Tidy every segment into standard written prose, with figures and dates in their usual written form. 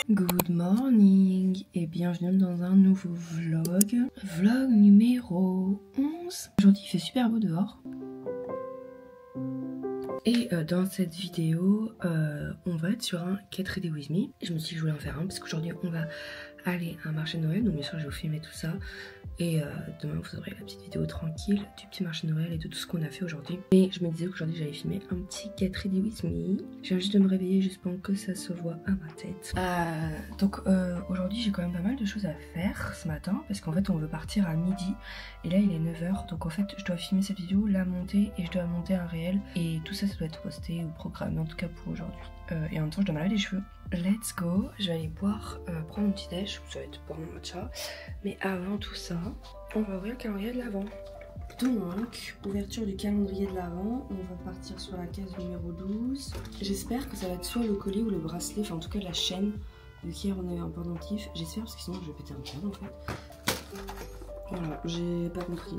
Good morning et bienvenue dans un nouveau vlog. Vlog numéro 11. Aujourd'hui il fait super beau dehors. Et dans cette vidéo, on va être sur un Get Ready With Me. Je me suis dit que je voulais en faire un parce qu'aujourd'hui on va aller à un marché de Noël. Donc bien sûr je vais vous filmer tout ça. Et demain vous aurez la petite vidéo tranquille du petit marché de Noël et de tout ce qu'on a fait aujourd'hui. Mais je me disais qu'aujourd'hui j'allais filmer un petit Get Ready With Me. Je viens juste de me réveiller juste pour que ça se voit à ma tête. Donc aujourd'hui j'ai quand même pas mal de choses à faire ce matin. Parce qu'en fait on veut partir à midi. Et là il est 9 h. Donc en fait je dois filmer cette vidéo, la monter et je dois monter un réel. Et tout ça doit être posté ou programmé en tout cas pour aujourd'hui. Et en même temps je dois me laver les cheveux. Let's go. Je vais aller boire, prendre mon petit déj. Ça va être boire mon matcha. Mais avant tout ça, on va ouvrir le calendrier de l'Avent. Donc, ouverture du calendrier de l'Avent. On va partir sur la case numéro 12. J'espère que ça va être soit le collier ou le bracelet. Enfin en tout cas la chaîne. Vu qu'hier on a eu un pendentif. J'espère parce que sinon je vais péter un câble en fait. Voilà, j'ai pas compris.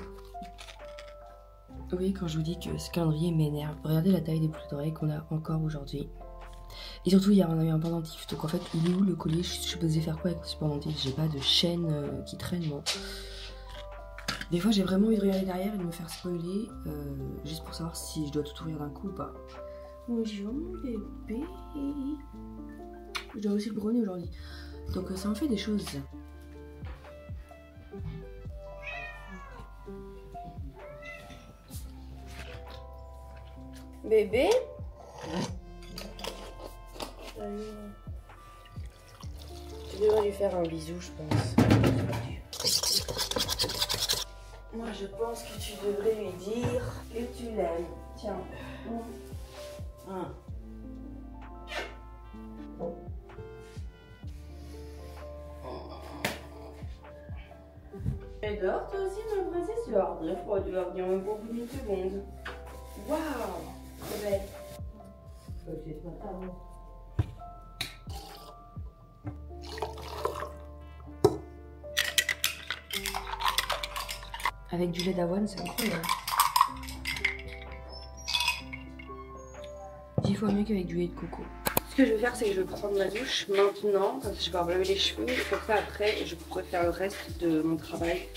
Oui, quand je vous dis que ce calendrier m'énerve. Regardez la taille des boucles d'oreilles qu'on a encore aujourd'hui. Et surtout hier on a eu un pendentif. Donc en fait il est où le collier? Je suis supposée faire quoi avec ce pendentif? J'ai pas de chaîne qui traîne moi. Des fois j'ai vraiment envie de regarder derrière et de me faire spoiler. Juste pour savoir si je dois tout ouvrir d'un coup ou pas. Bonjour mon bébé. Je dois aussi le brownie aujourd'hui. Donc ça en fait des choses. Bébé. Tu devrais lui faire un bisou, je pense. Moi, je pense que tu devrais lui dire que tu l'aimes. Tiens. Et dors toi aussi, ma princesse. Tu vas avoir très froid, tu vas venir même pour une seconde. Waouh, c'est belle. Avec du lait d'avoine, c'est incroyable. 10 fois mieux qu'avec du lait de coco. Ce que je vais faire, c'est que je vais prendre ma douche maintenant. Comme ça, je vais me laver les cheveux. Et comme ça, après, je pourrai faire le reste de mon travail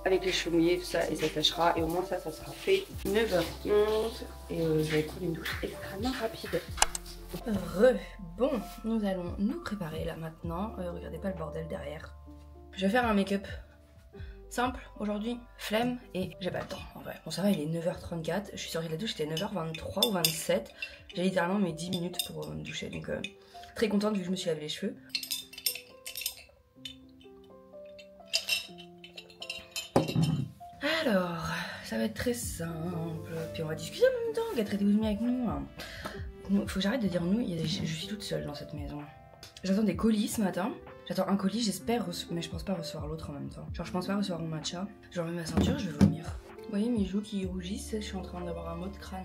avec les cheveux mouillés, tout ça, et ça sèchera. Et au moins, ça sera fait 9 h 11. Et je vais prendre une douche extrêmement rapide. Bon, nous allons nous préparer là maintenant. Regardez pas le bordel derrière. Je vais faire un make-up simple aujourd'hui, flemme et j'ai pas le temps en vrai. Bon ça va, il est 9 h 34, je suis sortie de la douche, c'était 9 h 23 ou 27. J'ai littéralement mes 10 minutes pour me doucher, donc très contente vu que je me suis lavé les cheveux. Alors, ça va être très simple, puis on va discuter en même temps, Get Ready With Me avec nous. Faut que j'arrête de dire nous, je suis toute seule dans cette maison. J'attends des colis ce matin. J'attends un colis, j'espère, mais je pense pas recevoir l'autre en même temps. Genre je pense pas recevoir mon matcha. Je remets ma ceinture, je vais vomir. Vous voyez mes joues qui rougissent, je suis en train d'avoir un mot de crâne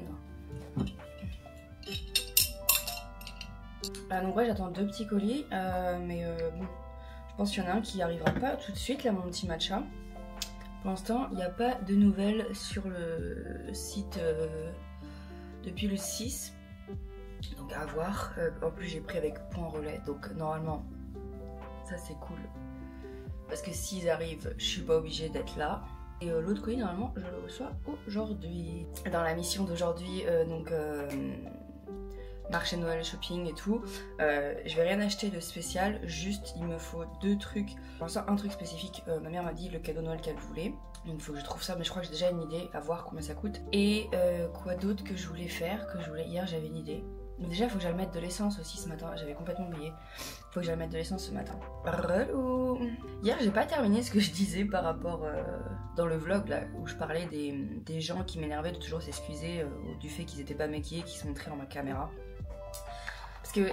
là. Donc ouais, j'attends 2 petits colis, mais bon, je pense qu'il y en a un qui arrivera pas tout de suite, là mon petit matcha. Pour l'instant, il n'y a pas de nouvelles sur le site depuis le 6. Donc à voir. En plus j'ai pris avec point relais, donc normalement ça c'est cool. Parce que s'ils arrivent, je suis pas obligée d'être là. Et l'autre colis normalement je le reçois aujourd'hui. Dans la mission d'aujourd'hui, marché Noël, shopping et tout, je vais rien acheter de spécial, juste il me faut 2 trucs. Pour l'instant un truc spécifique, ma mère m'a dit le cadeau Noël qu'elle voulait. Donc il faut que je trouve ça, mais je crois que j'ai déjà une idée, à voir combien ça coûte. Et quoi d'autre que je voulais faire, hier j'avais une idée. Donc déjà il faut que j'aille mettre de l'essence aussi ce matin, j'avais complètement oublié. Il faut que j'aille mettre de l'essence ce matin. Relou. Hier j'ai pas terminé ce que je disais par rapport dans le vlog là, où je parlais des gens qui m'énervaient de toujours s'excuser du fait qu'ils étaient pas maquillés, qu'ils se montraient dans ma caméra. Parce que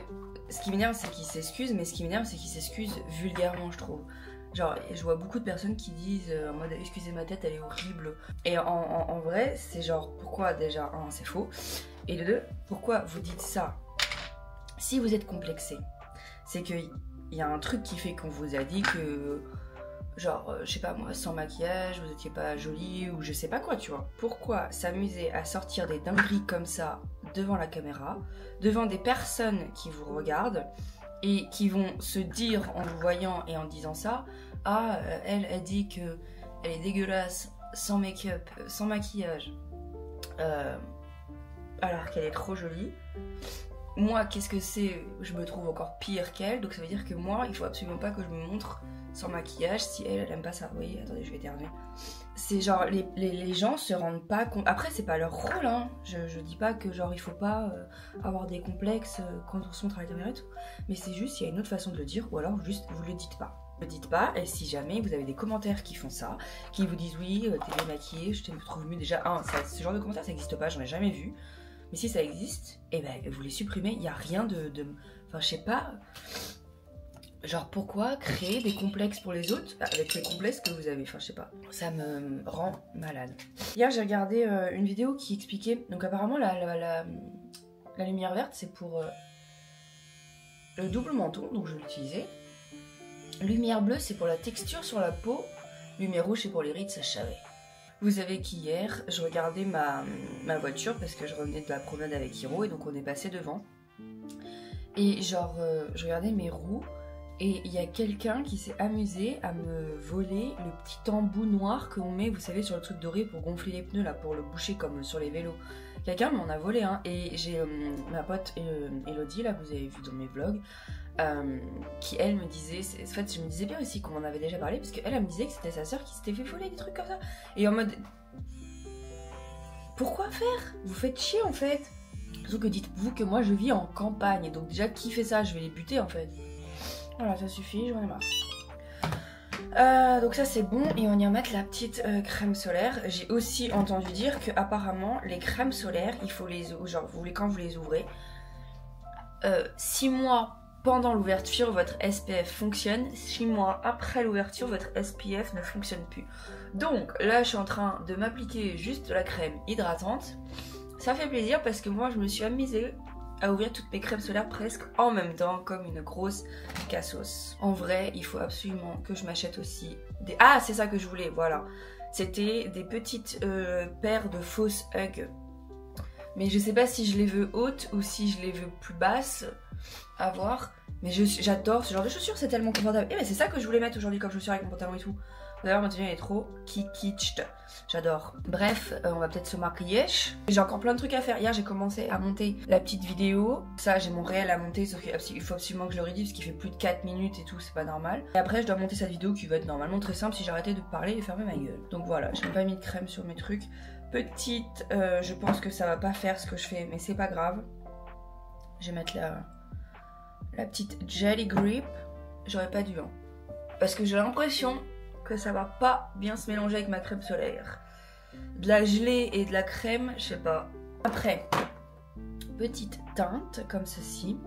ce qui m'énerve c'est qu'ils s'excusent, mais ce qui m'énerve c'est qu'ils s'excusent vulgairement je trouve. Genre je vois beaucoup de personnes qui disent en mode excusez ma tête elle est horrible. Et en vrai c'est genre pourquoi déjà un c'est faux. Et de 2, pourquoi vous dites ça? Si vous êtes complexé, c'est qu'il y a un truc qui fait qu'on vous a dit que genre, je sais pas moi, sans maquillage, vous étiez pas jolie ou je sais pas quoi, tu vois. Pourquoi s'amuser à sortir des dingueries comme ça devant la caméra, devant des personnes qui vous regardent, et qui vont se dire en vous voyant et en disant ça, ah, elle dit que elle est dégueulasse, sans make-up, sans maquillage, alors qu'elle est trop jolie. Moi, qu'est-ce que c'est? Je me trouve encore pire qu'elle, donc ça veut dire que moi, il faut absolument pas que je me montre sans maquillage si elle aime pas ça. Vous voyez, attendez, je vais éternuer. C'est genre, les gens se rendent pas compte. Après, c'est pas leur rôle, hein. Je dis pas que genre, il faut pas avoir des complexes quand on se montre à la caméra et tout. Mais c'est juste, il y a une autre façon de le dire, ou alors juste, vous le dites pas. Ne le dites pas, et si jamais vous avez des commentaires qui font ça, qui vous disent oui, t'es démaquillée, je te trouve mieux déjà. Ce genre de commentaires, ça n'existe pas, j'en ai jamais vu. Mais si ça existe, eh ben vous les supprimez, il n'y a rien de... Enfin, je sais pas... Genre, pourquoi créer des complexes pour les autres avec les complexes que vous avez? Enfin, je sais pas. Ça me rend malade. Hier, j'ai regardé une vidéo qui expliquait... Donc, apparemment, la lumière verte, c'est pour le double menton, donc je l'utilisais. Lumière bleue, c'est pour la texture sur la peau. Lumière rouge, c'est pour les rides, ça je savais. Vous savez qu'hier, je regardais ma voiture parce que je revenais de la promenade avec Hiro et donc on est passé devant. Et genre, je regardais mes roues et il y a quelqu'un qui s'est amusé à me voler le petit embout noir qu'on met, vous savez, sur le truc doré pour gonfler les pneus, là, pour le boucher comme sur les vélos. Quelqu'un m'en a volé un et j'ai ma pote Elodie, là, que vous avez vu dans mes vlogs, qui elle me disait, en fait je me disais bien aussi qu'on en avait déjà parlé parce qu'elle me disait que c'était sa soeur qui s'était fait voler des trucs comme ça et en mode pourquoi faire? Vous faites chier en fait. Surtout que dites-vous que moi je vis en campagne donc déjà qui fait ça? Je vais les buter en fait. Voilà, ça suffit, j'en ai marre. Donc ça c'est bon et on y remet la petite crème solaire. J'ai aussi entendu dire que apparemment les crèmes solaires il faut les genre quand vous les ouvrez 6 mois pendant l'ouverture, votre SPF fonctionne. 6 mois après l'ouverture, votre SPF ne fonctionne plus. Donc là, je suis en train de m'appliquer juste la crème hydratante. Ça fait plaisir parce que moi, je me suis amusée à ouvrir toutes mes crèmes solaires presque en même temps, comme une grosse cassos. En vrai, il faut absolument que je m'achète aussi des... Ah, c'est ça que je voulais, voilà. C'était des petites paires de fausses Hug. Mais je sais pas si je les veux hautes ou si je les veux plus basses. À voir. Mais j'adore ce genre de chaussures, c'est tellement confortable. Et mais c'est ça que je voulais mettre aujourd'hui comme chaussure avec mon pantalon et tout. D'ailleurs, ma tenue elle est trop kitsch. J'adore. Bref, on va peut-être se maquiller. J'ai encore plein de trucs à faire. Hier, j'ai commencé à monter la petite vidéo. Ça, j'ai mon réel à monter, sauf qu'il faut absolument que je le rédige parce qu'il fait plus de 4 minutes et tout, c'est pas normal. Et après, je dois monter cette vidéo qui va être normalement très simple si j'arrêtais de parler et fermer ma gueule. Donc voilà, j'ai pas mis de crème sur mes trucs. Petite, je pense que ça va pas faire ce que je fais, mais c'est pas grave. Je vais mettre la petite Jelly Grip. J'aurais pas dû, hein. Parce que j'ai l'impression que ça va pas bien se mélanger avec ma crème solaire. De la gelée et de la crème, je sais pas. Après, petite teinte comme ceci.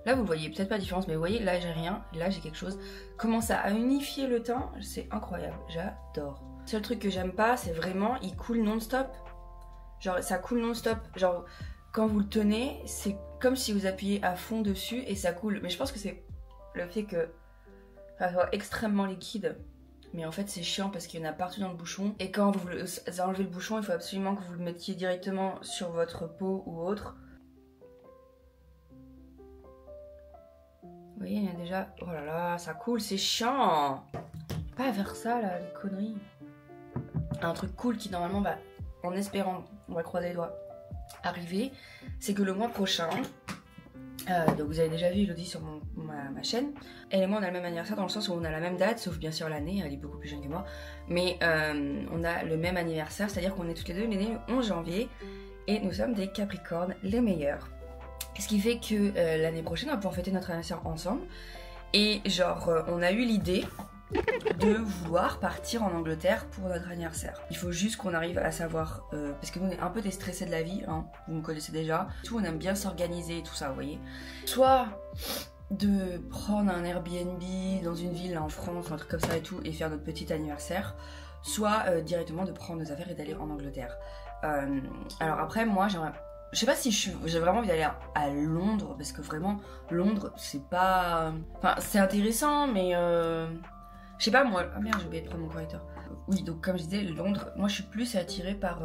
Là, vous voyez peut-être pas la différence, mais vous voyez, là j'ai rien, là j'ai quelque chose. Commence à unifier le teint, c'est incroyable, j'adore. Le seul truc que j'aime pas, c'est vraiment, il coule non-stop. Genre, ça coule non-stop. Genre, quand vous le tenez, c'est comme si vous appuyez à fond dessus et ça coule. Mais je pense que c'est le fait que ça soit extrêmement liquide. Mais en fait, c'est chiant parce qu'il y en a partout dans le bouchon. Et quand vous enlevez le bouchon, il faut absolument que vous le mettiez directement sur votre peau ou autre. Vous voyez, il y a déjà... Oh là là, ça coule, c'est chiant. Pas à faire ça, là, les conneries. Un truc cool qui, normalement, va, en espérant, on va croiser les doigts, arriver, c'est que le mois prochain... donc vous avez déjà vu Elodie sur ma chaîne. Elle et moi on a le même anniversaire dans le sens où on a la même date, sauf bien sûr l'année, elle est beaucoup plus jeune que moi. Mais on a le même anniversaire, c'est à dire qu'on est toutes les deux nés le 11 janvier et nous sommes des Capricornes les meilleurs. Ce qui fait que l'année prochaine on va pouvoir fêter notre anniversaire ensemble. Et genre on a eu l'idée de vouloir partir en Angleterre pour notre anniversaire. Il faut juste qu'on arrive à savoir, parce que nous on est un peu déstressés de la vie, hein, vous me connaissez déjà, tout on aime bien s'organiser et tout ça, vous voyez. Soit de prendre un Airbnb dans une ville en France, un truc comme ça et tout, et faire notre petit anniversaire, soit directement de prendre nos affaires et d'aller en Angleterre. Alors après moi j'aimerais... Je sais pas si j'ai vraiment envie d'aller à Londres, parce que vraiment Londres c'est pas... Enfin c'est intéressant mais... Je sais pas moi, ah merde j'ai oublié de prendre mon correcteur. Oui donc comme je disais Londres, moi je suis plus attirée par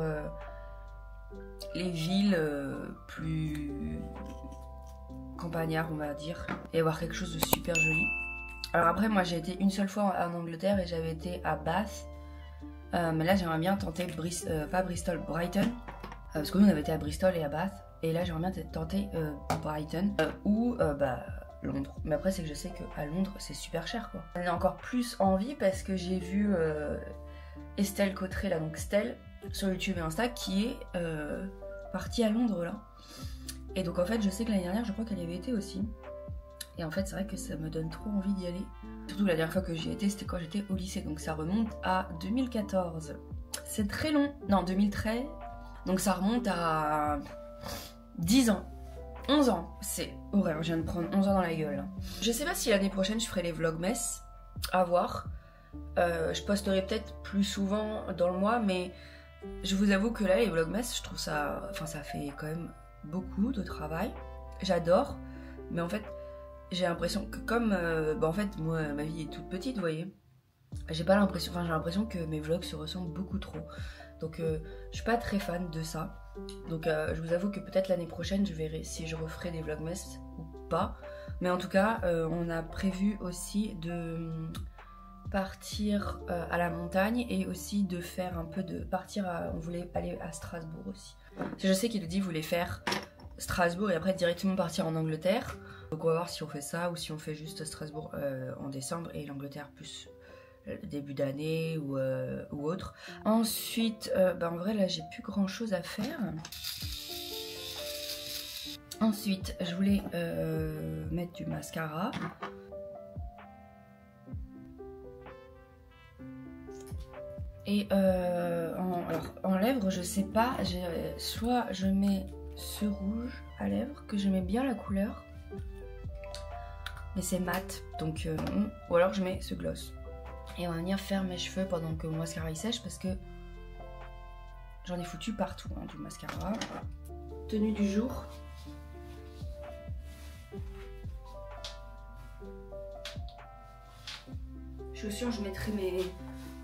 les villes plus campagnardes, on va dire, et avoir quelque chose de super joli. Alors après, moi j'ai été une seule fois en Angleterre et j'avais été à Bath. Mais là j'aimerais bien tenter pas Bristol, Brighton. Parce que nous on avait été à Bristol et à Bath. Et là j'aimerais bien tenter Brighton ou Londres. Mais après c'est que je sais qu'à Londres c'est super cher quoi. J'en ai encore plus envie parce que j'ai vu Estelle Cottré, là donc Stell, sur YouTube et Insta qui est partie à Londres là. Et donc en fait je sais que l'année dernière je crois qu'elle y avait été aussi. Et en fait c'est vrai que ça me donne trop envie d'y aller. Surtout la dernière fois que j'y étais c'était quand j'étais au lycée. Donc ça remonte à 2014. C'est très long. Non 2013. Donc ça remonte à 10 ans. 11 ans. C'est horrible. Je viens de prendre 11 ans dans la gueule. Je sais pas si l'année prochaine je ferai les vlogmas. À voir. Je posterai peut-être plus souvent dans le mois. Mais je vous avoue que là les vlogmas je trouve ça... Enfin ça fait quand même beaucoup de travail. J'adore. Mais en fait... J'ai l'impression que comme, en fait, moi, ma vie est toute petite, vous voyez. J'ai pas l'impression, enfin j'ai l'impression que mes vlogs se ressemblent beaucoup trop. Donc je suis pas très fan de ça. Donc je vous avoue que peut-être l'année prochaine, je verrai si je referai des vlogmas ou pas. Mais en tout cas, on a prévu aussi de partir à la montagne et aussi de faire un peu de... on voulait aller à Strasbourg aussi. Parce que je sais qu'Elodie voulait faire Strasbourg et après directement partir en Angleterre. Donc on va voir si on fait ça ou si on fait juste Strasbourg en décembre et l'Angleterre plus début d'année ou autre. Ensuite, en vrai là j'ai plus grand chose à faire. Ensuite je voulais mettre du mascara. Et en lèvres je sais pas, soit je mets ce rouge à lèvres que j'aimais bien la couleur. Mais c'est mat, donc ou alors je mets ce gloss. Et on va venir faire mes cheveux pendant que mon mascara il sèche parce que j'en ai foutu partout hein, du mascara. Tenue du jour. Chaussures, je mettrai mes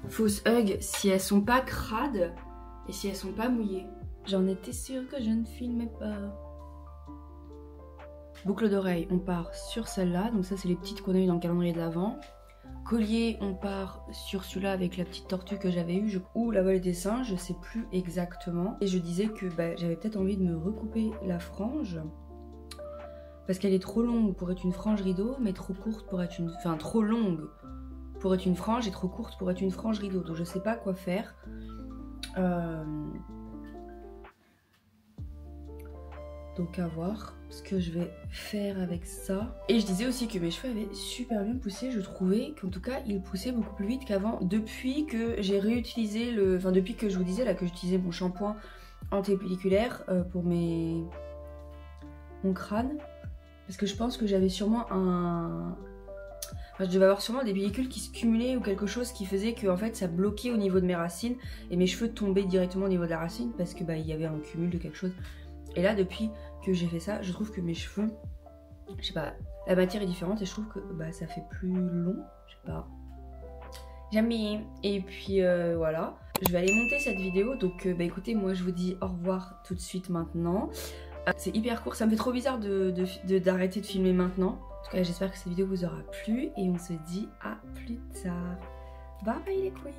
fausses Hug si elles sont pas crades et si elles sont pas mouillées. J'en étais sûre que je ne filmais pas. Boucle d'oreille, on part sur celle-là. Donc ça, c'est les petites qu'on a eues dans le calendrier de l'Avent. Collier, on part sur celui-là avec la petite tortue que j'avais eue. Ou la volée des singes, je sais plus exactement. Et je disais que j'avais peut-être envie de me recouper la frange. Parce qu'elle est trop longue pour être une frange rideau, mais trop courte pour être une... Enfin, trop longue pour être une frange et trop courte pour être une frange rideau. Donc je sais pas quoi faire. Donc à voir ce que je vais faire avec ça. Et je disais aussi que mes cheveux avaient super bien poussé. Je trouvais qu'en tout cas ils poussaient beaucoup plus vite qu'avant. Depuis que j'ai réutilisé depuis que je vous disais là que j'utilisais mon shampoing antipelliculaire pour mon crâne. Parce que je pense que j'avais sûrement je devais avoir sûrement des pellicules qui se cumulaient ou quelque chose qui faisait que en fait ça bloquait au niveau de mes racines. Et mes cheveux tombaient directement au niveau de la racine parce que il y avait un cumul de quelque chose. Et là depuis que j'ai fait ça, je trouve que mes cheveux, je sais pas, la matière est différente et je trouve que ça fait plus long, je sais pas. J'aime bien. Et puis voilà, je vais aller monter cette vidéo. Donc écoutez, moi je vous dis au revoir tout de suite maintenant. C'est hyper court, ça me fait trop bizarre d'arrêter de filmer maintenant. En tout cas j'espère que cette vidéo vous aura plu et on se dit à plus tard. Bye bye les queens.